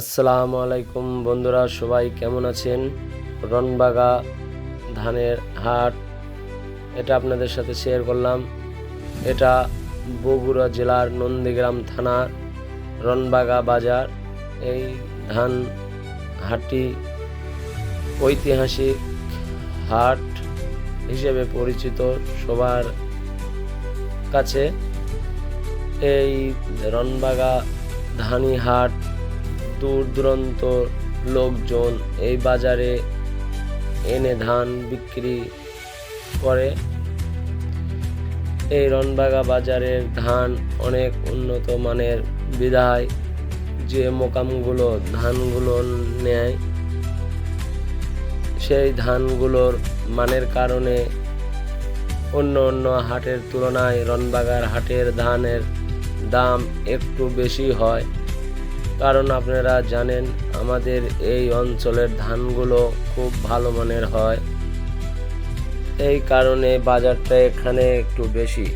আসসালামু আলাইকুম বন্ধুরা, সবাই কেমন আছেন? রনবাগা ধানের হাট, এটা আপনাদের সাথে শেয়ার করলাম। এটা বগুড়া জেলার নন্দীগ্রাম থানার রনবাগা বাজার। এই ধান হাটটি ঐতিহাসিক হাট হিসেবে পরিচিত সবার কাছে। এই রনবাগা ধানি হাট দূর দূরান্ত লোকজন এই বাজারে এনে ধান বিক্রি করে। এই রনবাগা বাজারের ধান অনেক উন্নত মানের বিধায় যে মোকামগুলো ধানগুলো নেয়, সেই ধানগুলোর মানের কারণে অন্য অন্য হাটের তুলনায় রনবাগার হাটের ধানের দাম একটু বেশি হয়। কারণ আপনারা জানেন আমাদের এই অঞ্চলের ধানগুলো খুব ভালো মানের হয়, এই কারণে বাজারটা এখানে একটু বেশি।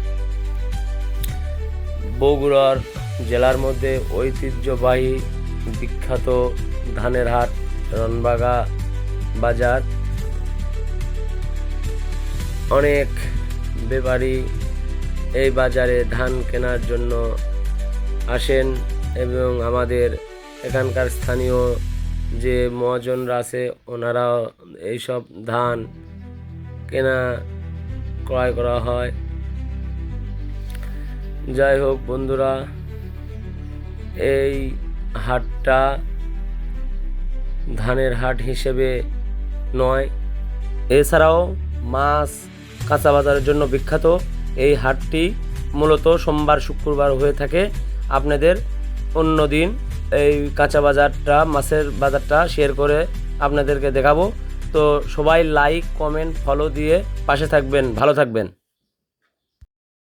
বগুড়ার জেলার মধ্যে ঐতিহ্যবাহী বিখ্যাত ধানের হাট রনবাগা বাজার। অনেক ব্যাপারী এই বাজারে ধান কেনার জন্য আসেন এবং আমাদের এখানকার স্থানীয় যে মহাজনরা আছে ওনারাও এইসব ধান কেনা ক্রয় করা হয়। যাই হোক বন্ধুরা, এই হাটটা ধানের হাট হিসেবে নয়, এছাড়াও মাছ কাঁচা বাজারের জন্য বিখ্যাত। এই হাটটি মূলত সোমবার শুক্রবার হয়ে থাকে। আপনাদের অন্য দিন এই কাঁচা বাজারটা, মাছের বাজারটা শেয়ার করে আপনাদেরকে দেখাবো। তো সবাই লাইক, কমেন্ট, ফলো দিয়ে পাশে থাকবেন। ভালো থাকবেন।